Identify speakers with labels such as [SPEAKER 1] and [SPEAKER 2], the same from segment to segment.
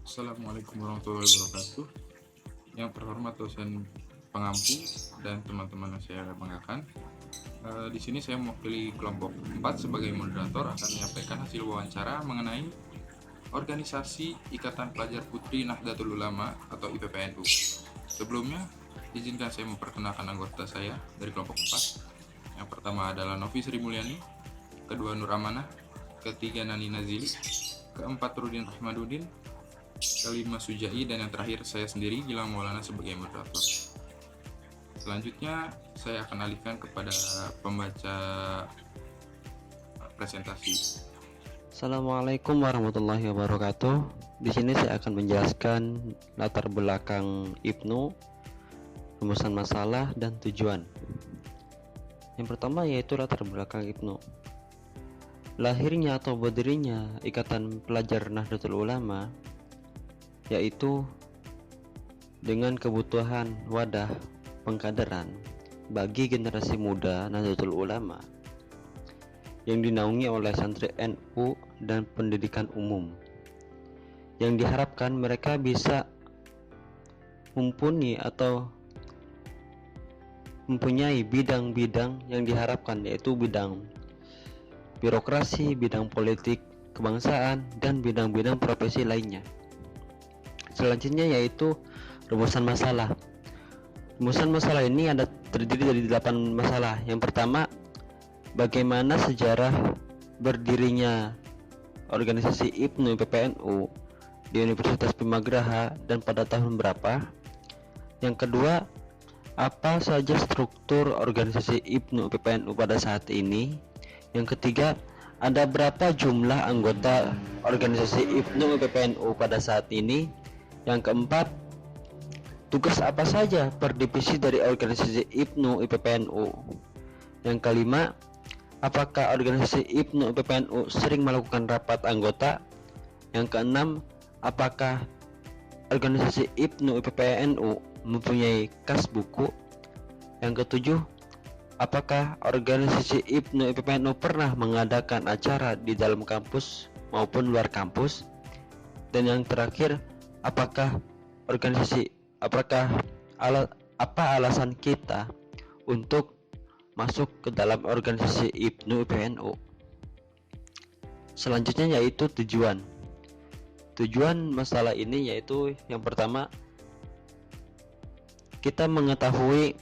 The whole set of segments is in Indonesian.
[SPEAKER 1] Assalamualaikum warahmatullahi wabarakatuh. Yang terhormat dosen pengampu dan teman-teman yang saya banggakan. Di sini saya mewakili kelompok 4 sebagai moderator akan menyampaikan hasil wawancara mengenai organisasi Ikatan Pelajar Putri Nahdlatul Ulama atau IPPNU. Sebelumnya, izinkan saya memperkenalkan anggota saya dari kelompok 4. Yang pertama adalah Novi Sri Mulyani, kedua Nur Amanah, ketiga Nani Nazili, keempat Rudin Rahmaduddin, kelima Sujai, dan yang terakhir saya sendiri Gilang Maulana sebagai moderator. Selanjutnya saya akan alihkan kepada pembaca presentasi.
[SPEAKER 2] Assalamualaikum warahmatullahi wabarakatuh. Di sini saya akan menjelaskan latar belakang IPNU, rumusan masalah, dan tujuan. Yang pertama yaitu latar belakang IPNU. Lahirnya atau berdirinya Ikatan Pelajar Nahdlatul Ulama yaitu dengan kebutuhan wadah pengkaderan bagi generasi muda Nahdlatul Ulama yang dinaungi oleh santri NU dan pendidikan umum, yang diharapkan mereka bisa mumpuni atau mempunyai bidang-bidang yang diharapkan, yaitu bidang birokrasi, bidang politik kebangsaan, dan bidang-bidang profesi lainnya. Selanjutnya yaitu rumusan masalah. Rumusan masalah ini terdiri dari 8 masalah. Yang pertama, bagaimana sejarah berdirinya organisasi IPNU IPPNU di Universitas Bhimagraha dan pada tahun berapa? Yang kedua, apa saja struktur organisasi IPNU IPPNU pada saat ini? Yang ketiga, ada berapa jumlah anggota organisasi IPNU IPPNU pada saat ini? Yang keempat, tugas apa saja per divisi dari organisasi IPNU IPPNU? Yang kelima, apakah organisasi IPNU IPPNU sering melakukan rapat anggota? Yang keenam, apakah organisasi IPNU IPPNU mempunyai kas buku? Yang ketujuh, apakah organisasi IPNU IPPNU pernah mengadakan acara di dalam kampus maupun luar kampus? Dan yang terakhir, apa alasan kita untuk masuk ke dalam organisasi IPNU IPPNU. Selanjutnya yaitu tujuan. Tujuan masalah ini yaitu yang pertama, kita mengetahui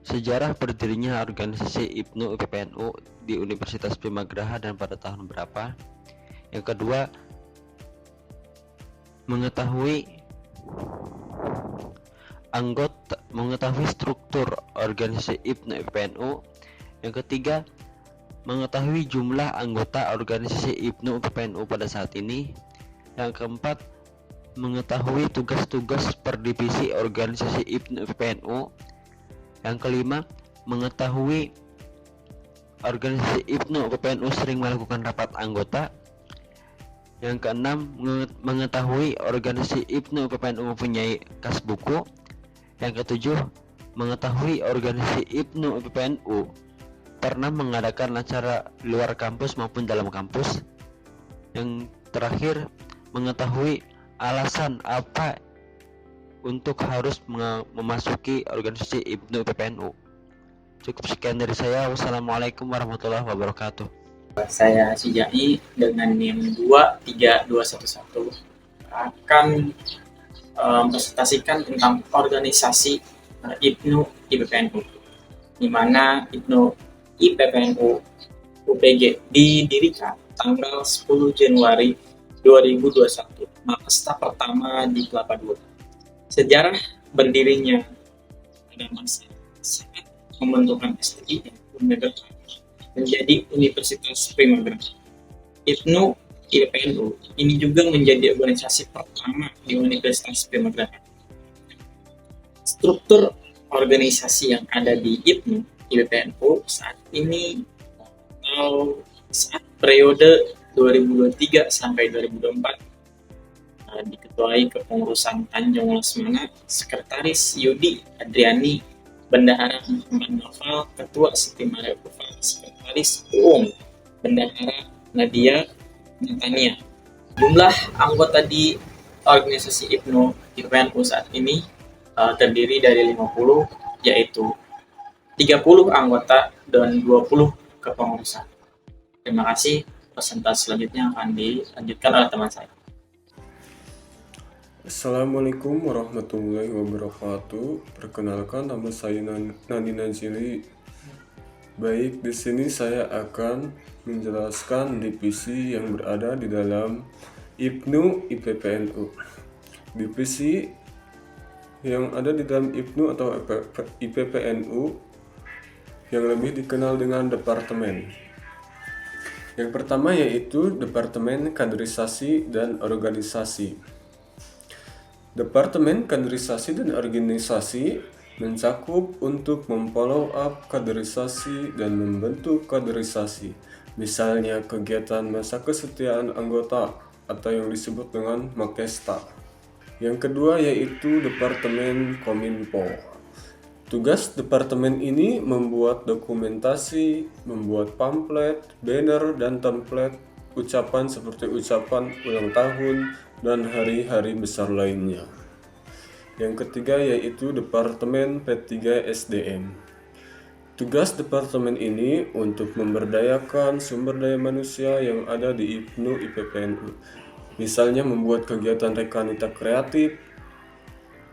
[SPEAKER 2] sejarah berdirinya organisasi IPNU IPPNU di Universitas Bhimagraha dan pada tahun berapa. Yang kedua, mengetahui struktur organisasi IPNU IPPNU. Yang ketiga, mengetahui jumlah anggota organisasi IPNU IPPNU pada saat ini. Yang keempat, mengetahui tugas-tugas per divisi organisasi IPNU IPPNU. Yang kelima, mengetahui organisasi IPNU IPPNU sering melakukan rapat anggota. Yang keenam, mengetahui organisasi IPNU IPPNU mempunyai kas buku. Yang ketujuh, mengetahui organisasi IPNU IPPNU pernah mengadakan acara luar kampus maupun dalam kampus. Yang terakhir, mengetahui alasan apa untuk harus memasuki organisasi IPNU IPPNU. Cukup sekian dari saya. Wassalamualaikum warahmatullahi wabarakatuh.
[SPEAKER 3] Saya Sujai dengan NIM 23211 akan mempresentasikan tentang organisasi IPNU IPPNU, di mana IPNU IPPNU UPG didirikan tanggal 10 Januari 2021, Mapesta pertama di Kelapa II. Sejarah berdirinya pada masa saat pembentukan STI dan Bhimagraha menjadi Universitas Bhimagraha. IPNU IPPNU ini juga menjadi organisasi pertama di Universitas Bhimagraha. Struktur organisasi yang ada di IPNU IPPNU saat ini atau saat periode 2023 sampai 2024 diketuai kepengurusan Tanjung Lesmana, Sekretaris Yudi Adriani, Bendahara Muhammad Novel, Ketua Siti Maria Kufa, Sekretaris Bendahara Nadia Natania, Jumlah anggota di organisasi IPPNU saat ini terdiri dari 50, yaitu 30 anggota dan 20 kepengurusan. Terima kasih. Presentasi selanjutnya akan dilanjutkan oleh teman saya.
[SPEAKER 4] Assalamualaikum warahmatullahi wabarakatuh. Perkenalkan, nama saya Nani Najiri. Baik, di sini saya akan menjelaskan divisi yang berada di dalam IPNU IPPNU. Divisi yang ada di dalam IPNU atau IPPNU yang lebih dikenal dengan departemen. Yang pertama yaitu Departemen Kaderisasi dan Organisasi. Departemen Kaderisasi dan Organisasi mencakup untuk memfollow up kaderisasi dan membentuk kaderisasi, misalnya kegiatan masa kesetiaan anggota atau yang disebut dengan Makesta. Yang kedua yaitu Departemen Kominfo. Tugas departemen ini membuat dokumentasi, membuat pamflet, banner, dan template ucapan seperti ucapan ulang tahun dan hari-hari besar lainnya. Yang ketiga yaitu Departemen P3 SDM. Tugas departemen ini untuk memberdayakan sumber daya manusia yang ada di IPNU IPPNU. Misalnya membuat kegiatan rekanita kreatif.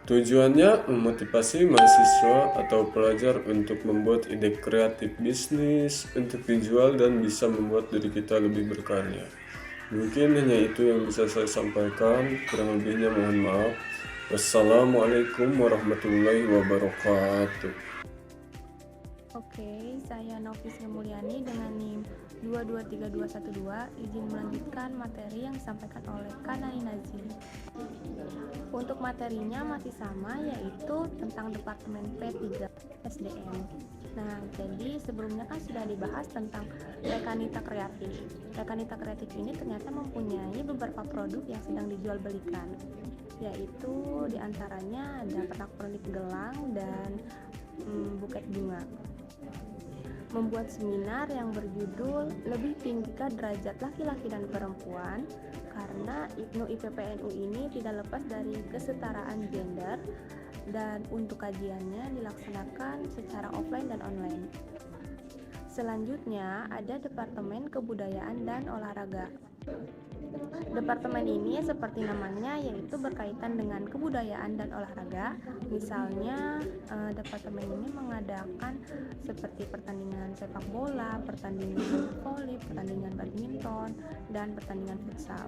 [SPEAKER 4] Tujuannya memotivasi mahasiswa atau pelajar untuk membuat ide kreatif bisnis untuk dijual dan bisa membuat diri kita lebih berkarya. Mungkin hanya itu yang bisa saya sampaikan, kurang lebihnya mohon maaf. Wassalamualaikum warahmatullahi wabarakatuh.
[SPEAKER 5] Oke, saya Novi Sri Mulyani dengan NIM 223212 izin melanjutkan materi yang disampaikan oleh Kanani Nazir. Untuk materinya masih sama, yaitu tentang Departemen P3 SDM. Nah, jadi sebelumnya kan sudah dibahas tentang rekanita kreatif. Rekanita kreatif ini ternyata mempunyai beberapa produk yang sedang dijual belikan, yaitu diantaranya ada pernak-pernik gelang dan buket bunga. Membuat seminar yang berjudul Lebih Tinggikan Derajat Laki-laki dan Perempuan, karena IPNU IPPNU ini tidak lepas dari kesetaraan gender, dan untuk kajiannya dilaksanakan secara offline dan online. Selanjutnya ada Departemen Kebudayaan dan Olahraga. Departemen ini seperti namanya yaitu berkaitan dengan kebudayaan dan olahraga. Misalnya departemen ini mengadakan seperti pertandingan sepak bola, pertandingan voli, pertandingan badminton, dan pertandingan futsal.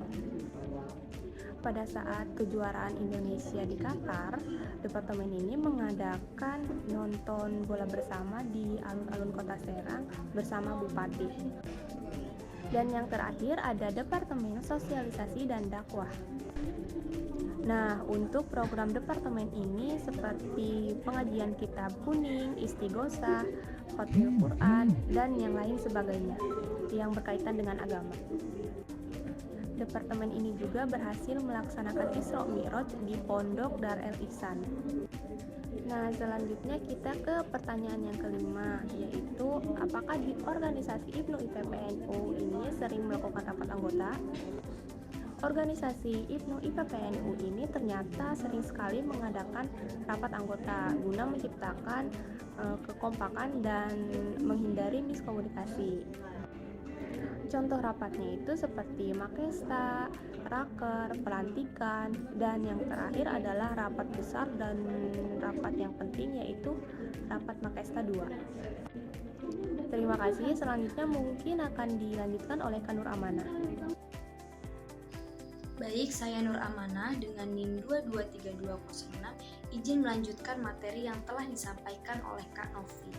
[SPEAKER 5] Pada saat kejuaraan Indonesia di Qatar, departemen ini mengadakan nonton bola bersama di alun-alun Kota Serang bersama Bupati. Dan yang terakhir ada Departemen Sosialisasi dan Dakwah. Nah, untuk program departemen ini seperti pengajian kitab kuning, istighosah, khotmil Quran, dan yang lain sebagainya yang berkaitan dengan agama. Departemen ini juga berhasil melaksanakan Isra Mi'raj di Pondok Dar El Ihsan. Nah, selanjutnya kita ke pertanyaan yang kelima, yaitu apakah di organisasi IPNU IPPNU ini sering melakukan rapat anggota? Organisasi IPNU IPPNU ini ternyata sering sekali mengadakan rapat anggota guna menciptakan kekompakan dan menghindari miskomunikasi. Contoh rapatnya itu seperti Makesta, Raker, pelantikan, dan yang terakhir adalah rapat besar dan rapat yang penting yaitu rapat Makesta 2. Terima kasih, selanjutnya mungkin akan dilanjutkan oleh Kak Nur Amanah.
[SPEAKER 6] Baik, saya Nur Amanah dengan NIM 223206 izin melanjutkan materi yang telah disampaikan oleh Kak Novi.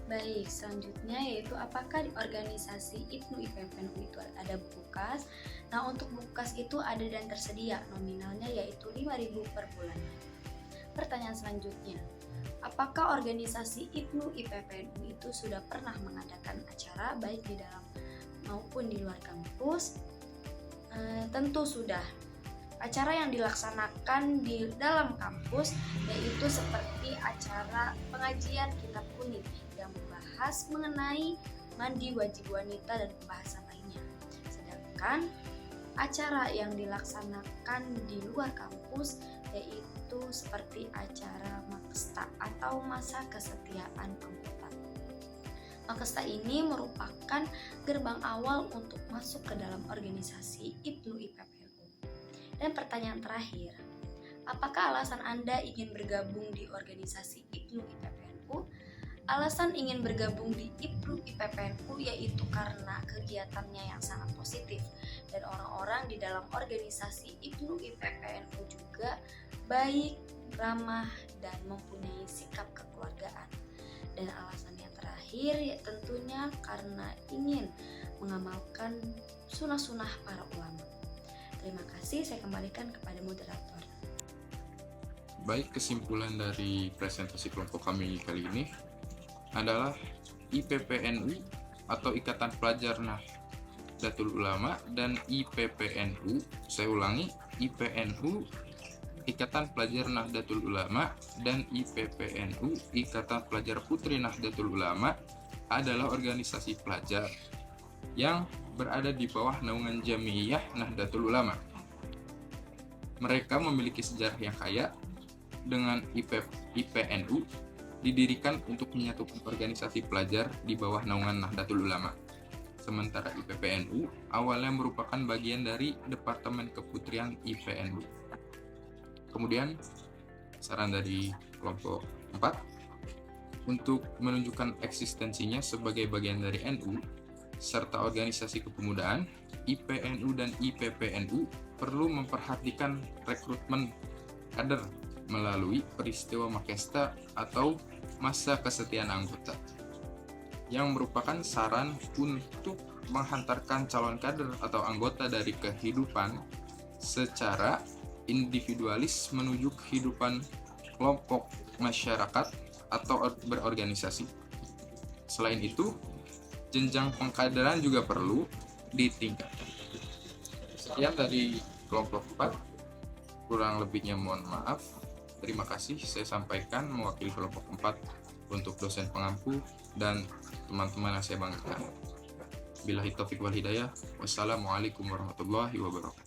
[SPEAKER 6] Baik, selanjutnya yaitu apakah di organisasi IPNU IPPNU itu ada buku kas? Nah, untuk buku kas itu ada dan tersedia, nominalnya yaitu 5.000 per bulan. Pertanyaan selanjutnya, apakah organisasi IPNU IPPNU itu sudah pernah mengadakan acara baik di dalam maupun di luar kampus? Tentu sudah. Acara yang dilaksanakan di dalam kampus yaitu seperti acara pengajian kitab kuning yang membahas mengenai mandi wajib wanita dan pembahasan lainnya. Sedangkan acara yang dilaksanakan di luar kampus, yaitu seperti acara Makesta atau masa kesetiaan anggota. Makesta ini merupakan gerbang awal untuk masuk ke dalam organisasi IPNU IPPNU. Dan pertanyaan terakhir, apakah alasan Anda ingin bergabung di organisasi IPNU IPPNU? Alasan ingin bergabung di IPNU IPPNU yaitu karena kegiatannya yang sangat positif dan orang-orang di dalam organisasi IPNU IPPNU juga baik, ramah, dan mempunyai sikap kekeluargaan. Dan alasan yang terakhir ya tentunya karena ingin mengamalkan sunnah-sunnah para ulama. Terima kasih, saya kembalikan kepada moderator.
[SPEAKER 1] Baik, kesimpulan dari presentasi kelompok kami kali ini adalah IPPNU atau Ikatan Pelajar Nahdlatul Ulama dan IPPNU, saya ulangi, IPNU Ikatan Pelajar Nahdlatul Ulama dan IPPNU Ikatan Pelajar Putri Nahdlatul Ulama adalah organisasi pelajar yang berada di bawah naungan Jamiyah Nahdlatul Ulama. Mereka memiliki sejarah yang kaya dengan IPNU didirikan untuk menyatukan organisasi pelajar di bawah naungan Nahdlatul Ulama. Sementara IPPNU awalnya merupakan bagian dari Departemen Keputrian IPNU. Kemudian, saran dari kelompok 4 untuk menunjukkan eksistensinya sebagai bagian dari NU serta organisasi kepemudaan, IPNU dan IPPNU perlu memperhatikan rekrutmen kader melalui peristiwa Makesta atau masa kesetiaan anggota yang merupakan saran untuk menghantarkan calon kader atau anggota dari kehidupan secara individualis menuju kehidupan kelompok masyarakat atau berorganisasi. Selain itu, jenjang pengkaderan juga perlu ditingkatkan. Sekian dari kelompok 4, kurang lebihnya mohon maaf. Terima kasih, saya sampaikan mewakili kelompok 4 untuk dosen pengampu dan teman-teman yang saya banggakan. Billahi taufiq wal hidayah. Wassalamualaikum warahmatullahi wabarakatuh.